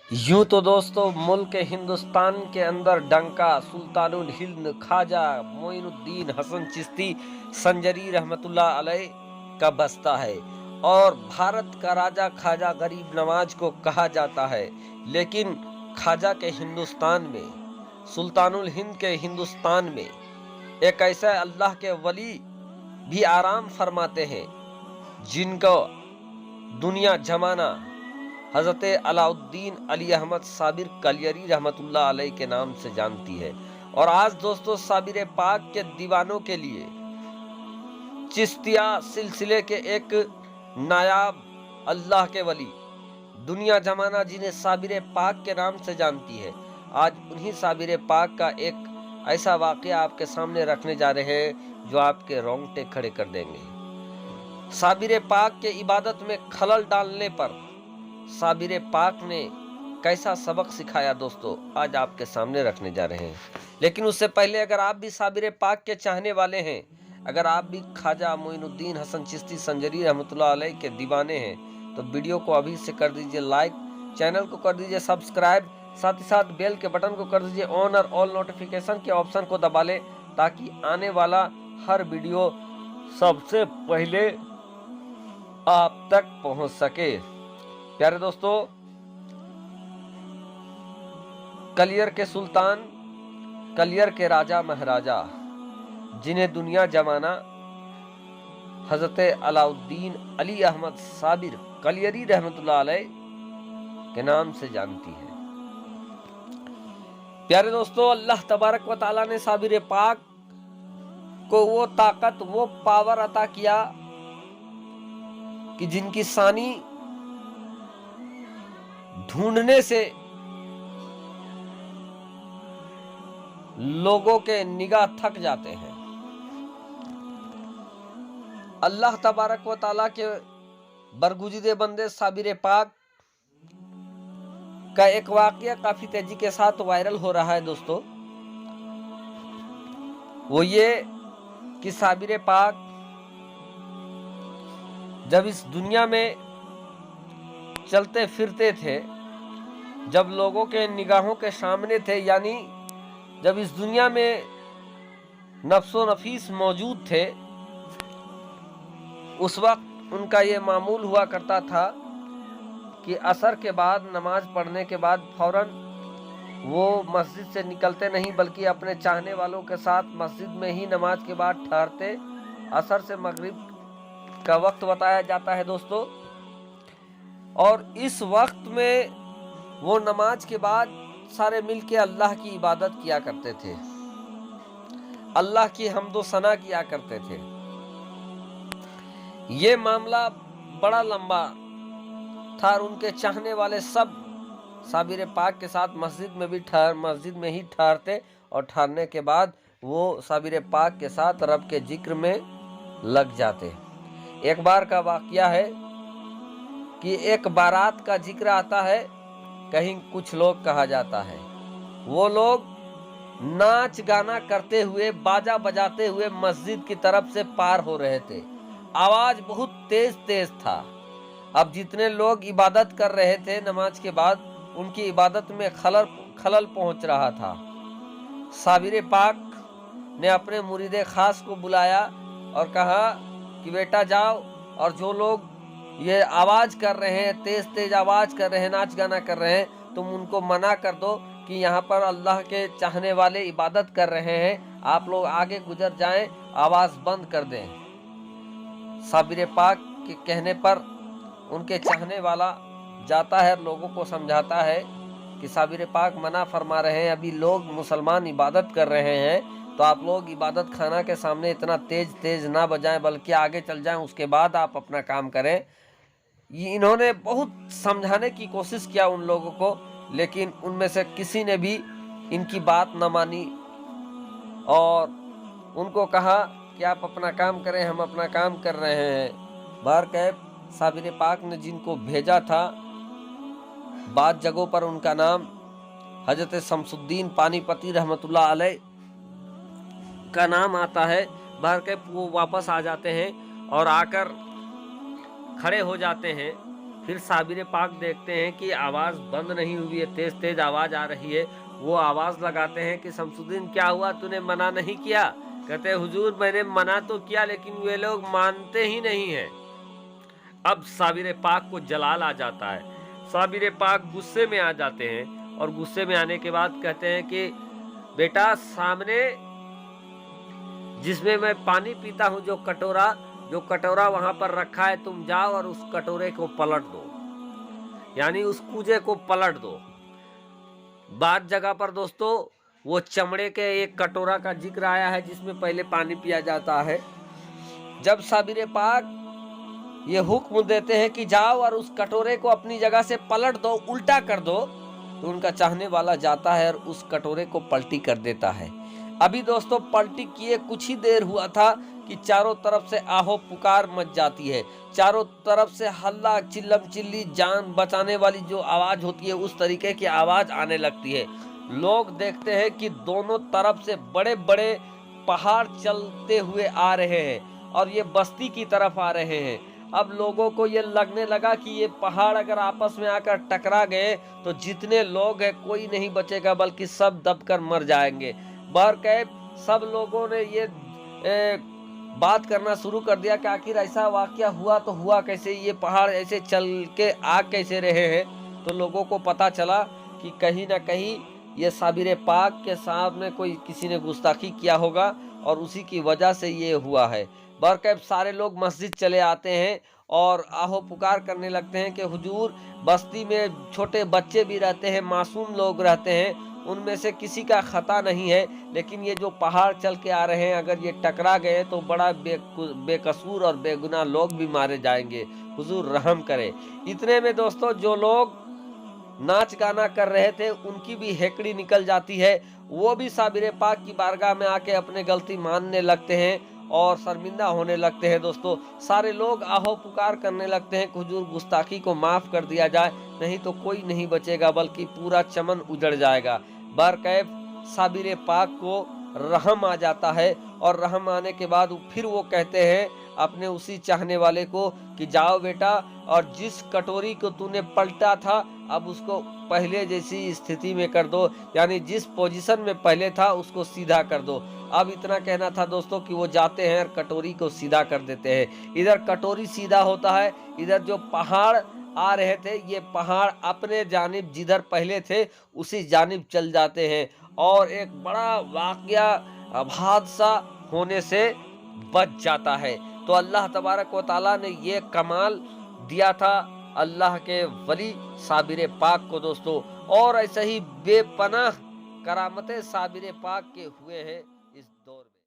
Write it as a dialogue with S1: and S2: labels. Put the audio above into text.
S1: यूं तो दोस्तों मुल्क हिंदुस्तान के अंदर डंका सुल्तानुल हिंद ख्वाजा मोइनुद्दीन हसन चिश्ती संजरी रहमतुल्लाह अलैह का बसता है और भारत का राजा ख्वाजा गरीब नवाज को कहा जाता है। लेकिन ख्वाजा के हिंदुस्तान में, सुल्तानुल हिंद के हिंदुस्तान में एक ऐसा अल्लाह के वली भी आराम फरमाते हैं जिनको दुनिया जमाना हज़रत अलाउद्दीन अली अहमद साबिर कलियरी रहमतुल्लाह अलैह के नाम से जानती है। और आज दोस्तों साबिर पाक के दीवानों के लिए चिश्तिया सिलसिले के एक नायाब अल्लाह के वली दुनिया जमाना जिन्हें साबिर पाक के नाम से जानती है, आज उन्हीं साबिर पाक का एक ऐसा वाक़या आपके सामने रखने जा रहे हैं जो आपके रोंगटे खड़े कर देंगे। साबिर पाक के इबादत में खलल डालने पर साबिर पाक ने कैसा सबक सिखाया दोस्तों, आज आपके सामने रखने जा रहे हैं। लेकिन उससे पहले अगर आप भी साबिर पाक के चाहने वाले हैं, अगर आप भी ख्वाजा मोइनुद्दीन हसन चिश्ती संजरी रहमतुल्लाह अलैह के दीवाने हैं, तो वीडियो को अभी से कर दीजिए लाइक, चैनल को कर दीजिए सब्सक्राइब, साथ ही साथ बेल के बटन को कर दीजिए ऑन और ऑल नोटिफिकेशन के ऑप्शन को दबा लें ताकि आने वाला हर वीडियो सबसे पहले आप तक पहुंच सके। प्यारे दोस्तों, कलियर के सुल्तान, कलियर के राजा महाराजा जिन्हें दुनिया जमाना हजरत अलाउद्दीन अली अहमद साबिर कलियरी रहमतुल्लाह अलैह के नाम से जानती है। प्यारे दोस्तों, अल्लाह तबारक व तआला ने साबिर पाक को वो ताकत, वो पावर अता किया कि जिनकी सानी ढूंढने से लोगों के निगाह थक जाते हैं। अल्लाह तबारक व तआला के बरगुज़िदे बंदे साबिर पाक का एक वाक़या काफी तेजी के साथ वायरल हो रहा है दोस्तों। वो ये कि साबिर पाक जब इस दुनिया में चलते फिरते थे, जब लोगों के निगाहों के सामने थे, यानी जब इस दुनिया में नफ्सो नफीस मौजूद थे, उस वक्त उनका ये मामूल हुआ करता था कि असर के बाद, नमाज पढ़ने के बाद फौरन वो मस्जिद से निकलते नहीं बल्कि अपने चाहने वालों के साथ मस्जिद में ही नमाज के बाद ठहरते। असर से मगरिब का वक्त बताया जाता है दोस्तों, और इस वक्त में वो नमाज के बाद सारे मिलके अल्लाह की इबादत किया करते थे, अल्लाह की हम्दो सना किया करते थे। ये मामला बड़ा लंबा था और उनके चाहने वाले सब साबिर पाक के साथ मस्जिद में ही ठहरते और ठहरने के बाद वो साबिर पाक के साथ रब के जिक्र में लग जाते। एक बार का वाक़या है कि एक बारात का जिक्र आता है, कहीं कुछ लोग कहा जाता है, वो लोग नाच गाना करते हुए, बाजा बजाते हुए मस्जिद की तरफ से पार हो रहे थे। आवाज बहुत तेज तेज था। अब जितने लोग इबादत कर रहे थे नमाज के बाद, उनकी इबादत में खलल पहुंच रहा था। साबिर पाक ने अपने मुरीदे खास को बुलाया और कहा कि बेटा जाओ, और जो लोग ये आवाज कर रहे हैं, तेज तेज आवाज कर रहे हैं, नाच गाना कर रहे हैं, तुम उनको मना कर दो कि यहाँ पर अल्लाह के चाहने वाले इबादत कर रहे हैं, आप लोग आगे गुजर जाएं, आवाज बंद कर दें। साबिर पाक के कहने पर उनके चाहने वाला जाता है, लोगों को समझाता है कि साबिर पाक मना फरमा रहे हैं, अभी लोग मुसलमान इबादत कर रहे हैं, तो आप लोग इबादत खाना के सामने इतना तेज तेज ना बजाएं, बल्कि आगे चल जाएं, उसके बाद आप अपना काम करें। इन्होंने बहुत समझाने की कोशिश किया उन लोगों को, लेकिन उनमें से किसी ने भी इनकी बात न मानी और उनको कहा कि आप अपना काम करें, हम अपना काम कर रहे हैं। बहरकैफ साबिर पाक ने जिनको भेजा था, बाद जगहों पर उनका नाम हजरत शमसुद्दीन पानीपती रहमतुल्लाह अलैह का नाम आता है। बहरकैफ वो वापस आ जाते हैं और आकर खड़े हो जाते हैं फिर साबिर पाक देखते हैं कि आवाज़ बंद नहीं हुई है, तेज़ तेज़ आवाज़ आ रही है। वो आवाज़ लगाते हैं कि शमसुद्दीन क्या हुआ, तूने मना नहीं किया? कहते हैं हुजूर मैंने मना तो किया लेकिन वे लोग मानते ही नहीं हैं। अब साबिर पाक को जलाल आ जाता है, साबिर पाक गुस्से में आ जाते हैं और गुस्से में आने के बाद कहते हैं कि बेटा सामने जिसमें मैं पानी पीता हूँ जो कटोरा वहां पर रखा है, तुम जाओ और उस कटोरे को पलट दो, यानी उस कूजे को पलट दो। बाद जगह पर दोस्तों वो चमड़े के एक कटोरा का जिक्र आया है जिसमें पहले पानी पिया जाता है। जब साबिर पाक ये हुक्म देते हैं कि जाओ और उस कटोरे को अपनी जगह से पलट दो, उल्टा कर दो, तो उनका चाहने वाला जाता है और उस कटोरे को पलटी कर देता है। अभी दोस्तों पलटी किए कुछ ही देर हुआ था कि चारों तरफ से आहो पुकार मच जाती है, चारों तरफ से हल्ला चिल्लम चिल्ली, जान बचाने वाली जो आवाज होती है उस तरीके की आवाज आने लगती है। लोग देखते हैं कि दोनों तरफ से बड़े बड़े पहाड़ चलते हुए आ रहे हैं और ये बस्ती की तरफ आ रहे हैं। अब लोगों को ये लगने लगा कि ये पहाड़ अगर आपस में आकर टकरा गए तो जितने लोग हैं कोई नहीं बचेगा, बल्कि सब दबकर मर जाएंगे। बहरकैफ सब लोगों ने ये बात करना शुरू कर दिया कि आखिर ऐसा वाकया हुआ तो हुआ कैसे, ये पहाड़ ऐसे चल के आ कैसे रहे हैं। तो लोगों को पता चला कि कहीं ना कहीं ये साबिर पाक के सामने कोई किसी ने गुस्ताखी किया होगा और उसी की वजह से ये हुआ है। बहरकैफ सारे लोग मस्जिद चले आते हैं और आहो पुकार करने लगते हैं कि हुजूर बस्ती में छोटे बच्चे भी रहते हैं, मासूम लोग रहते हैं, उनमें से किसी का खता नहीं है, लेकिन ये जो पहाड़ चल के आ रहे हैं अगर ये टकरा गए तो बड़ा बेकसूर और बेगुनाह लोग भी मारे जाएंगे, हुजूर रहम करें। इतने में दोस्तों जो लोग नाच गाना कर रहे थे उनकी भी हेकड़ी निकल जाती है, वो भी साबिर पाक की बारगाह में आके अपने गलती मानने लगते हैं और शर्मिंदा होने लगते हैं। दोस्तों सारे लोग आहो पुकार करने लगते हैं कि हुजूर गुस्ताखी को माफ कर दिया जाए, नहीं तो कोई नहीं बचेगा बल्कि पूरा चमन उजड़ जाएगा। बहरकैफ साबिर पाक को रहम आ जाता है और रहम आने के बाद फिर वो कहते हैं अपने उसी चाहने वाले को कि जाओ बेटा और जिस कटोरी को तूने पलटा था अब उसको पहले जैसी स्थिति में कर दो, यानी जिस पोजीशन में पहले था उसको सीधा कर दो। अब इतना कहना था दोस्तों कि वो जाते हैं और कटोरी को सीधा कर देते हैं। इधर कटोरी सीधा होता है, इधर जो पहाड़ आ रहे थे ये पहाड़ अपने जानिब जिधर पहले थे उसी जानिब चल जाते हैं और एक बड़ा वाकया हादसा होने से बच जाता है। तो अल्लाह तबारक व तआला ने ये कमाल दिया था अल्लाह के वली साबिर पाक को दोस्तों, और ऐसे ही बेपनाह करामतें साबिर पाक के हुए हैं इस दौर में।